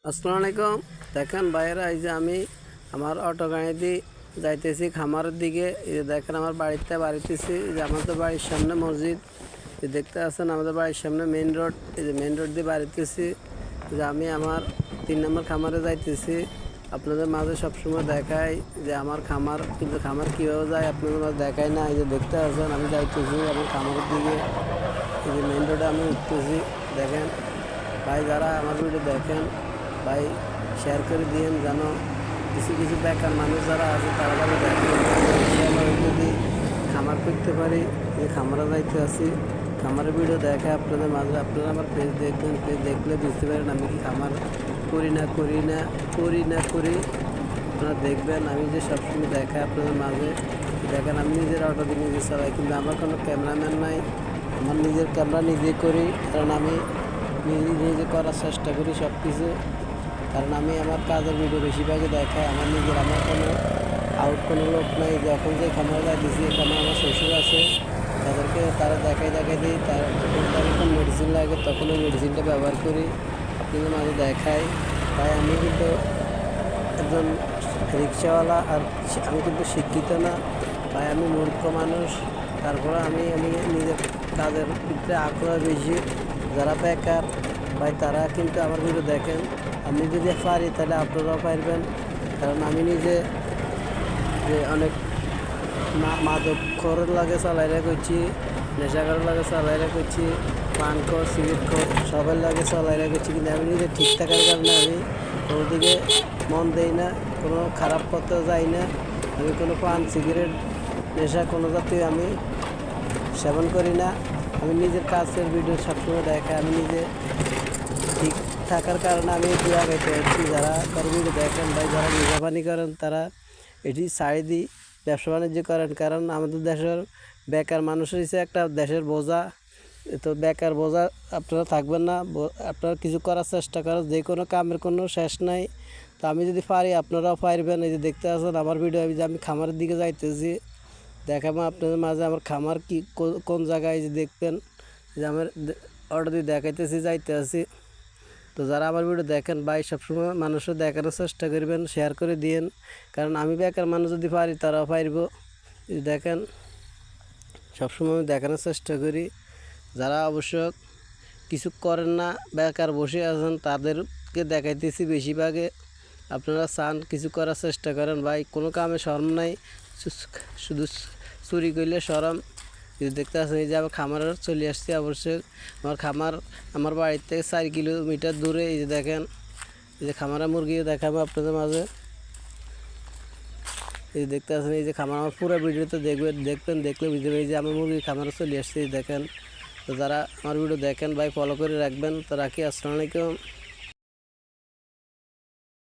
আসসালামু আলাইকুম। দেখেন ভাইয়েরা, এই যে আমি আমার অটো গাড়ি দিয়ে যাইতেছি খামারের দিকে। এই যে দেখেন আমার বাড়িতেছি, যে আমাদের বাড়ির সামনে মসজিদ, যে দেখতে আছেন আমাদের বাড়ির সামনে মেইন রোড। এই যে মেইন রোড দিয়ে বাড়িতেছি, যে আমি আমার 3 নম্বর খামারে যাইতেছি। আপনাদের মাঝে সবসময় দেখাই যে আমার খামার, কিন্তু খামার কীভাবে যায় আপনাদের মাঝে দেখাই না। এই যে দেখতে আছেন আমি যাইতেছি আমার খামারের দিকে। এই যে মেইন রোডে আমি উঠতেছি। দেখেন ভাই, যারা আমার ভিডিও দেখেন ভাই শেয়ার করে দিয়েন, যেন কিছু কিছু বেকার মানুষ যারা আছে তারা ভালো দেখেন। ইনশাআল্লাহ যদি খামার করতে পারি, যে খামারে যাইতে আসি, খামারের ভিডিও দেখে আপনাদের মাঝে। আপনারা আমার পেজ দেখবেন, পেজ দেখলে বুঝতে পারেন আমি কি খামার করি না করি। আপনারা দেখবেন আমি যে সবসময় দেখাই আপনাদের মাঝে। দেখেন আমি নিজের অটো দিয়ে নিজে চালাই, কিন্তু আমার কোনো ক্যামেরাম্যান নাই। আমার নিজের ক্যামেরা নিজেই করি, কারণ আমি নিজে করার চেষ্টা করি সব কিছু। কারণ আমি আমার কাজের ভিডিও বেশিরভাগই দেখাই আমার নিজের। আমার কোনো লোক নাই। যখন যে খামারে যাইতেছি, এখানে আমার শ্বশুর আছে, তারা দেখাই দিই। যখন মেডিসিন লাগে তখন ওই মেডিসিনটা ব্যবহার করি, আপনাদের মাঝে দেখাই। তাই আমি কিন্তু একজন রিক্সাওয়ালা, আর আমি কিন্তু শিক্ষিত না, তাই আমি মূর্খ মানুষ। তারপরে আমি নিজের কাজের ভিতরে আগ্রহ বেশি। যারা বেকার ভাই তারা কিন্তু আমার ভিডিও দেখেন। আমি যদি পারি তাহলে আপনারাও পারবেন, কারণ আমি নিজে যে অনেক মাদক খোরের লাগে চালাইরা করছি, নেশাখোরের লাগে চালাইরা করছি, পান খোর সিগারেট খোর সবার লাগে চালাইরা করছি, কিন্তু আমি নিজে ঠিক থাকার কারণে আমি কোনো দিকে মন দেই না, কোনো খারাপ পথেও যাই না। আমি কোনো পান সিগারেট নেশা কোনো জাতীয় আমি সেবন করি না। আমি নিজের কাজের ভিডিও সবসময় দেখাই। আমি নিজে ঠিক থাকার কারণে আমি এটি আগাইতে পারছি। যারা তার ভিডিও দেখেন ভাই, যারা নেশাপানি করেন তারা এটি ছাড়ি দিই, ব্যবসা বাণিজ্য করেন। কারণ আমাদের দেশের বেকার মানুষের হিসেবে একটা দেশের বোঝা। তো বেকার বোঝা আপনারা থাকবেন না, আপনারা কিছু করার চেষ্টা করেন। যে কোনো কামের কোনো শেষ নাই। তো আমি যদি পারি আপনারাও পারবেন। এই যে দেখতে আছেন আমার ভিডিও, আমি খামারের দিকে যাইতেছি। দেখাবো আপনাদের মাঝে আমার খামার কি কোন জায়গায়, যে দেখবেন যে আমার অটো দিয়ে দেখাইতেছি যাইতে আছি। তো যারা আমার ভিডিও দেখেন ভাই, সবসময় মানুষের দেখানোর চেষ্টা করবেন, শেয়ার করে দিয়েন। কারণ আমি বেকার মানুষ যদি পারি তারাও পারব। দেখেন সবসময় আমি দেখানোর চেষ্টা করি। যারা অবশ্য কিছু করেন না, বেকার বসে আছেন, তাদেরকে দেখাইতেছি বেশিরভাগে। আপনারা চান কিছু করার চেষ্টা করেন ভাই, কোনো কামে শরম নাই, শুধু চুরি করলে শরম। যদি দেখতে আসেন এই যে আমার খামারে চলে আসছি, অবশ্যই আমার খামার আমার বাড়ির থেকে 4 কিলোমিটার দূরে। এই যে দেখেন, এই যে খামারে মুরগিও দেখাবো আপনাদের মাঝে। এই যে দেখতে আসেন এই যে খামার, আমার পুরো ভিডিওতে দেখবেন, দেখলে বুঝতে পারি যে আমি মুরগির খামারে চলে আসছি। দেখেন, তো যারা আমার ভিডিও দেখেন ভাই ফলো করে রাখবেন। তো রাখি, আসসালামু আলাইকুম।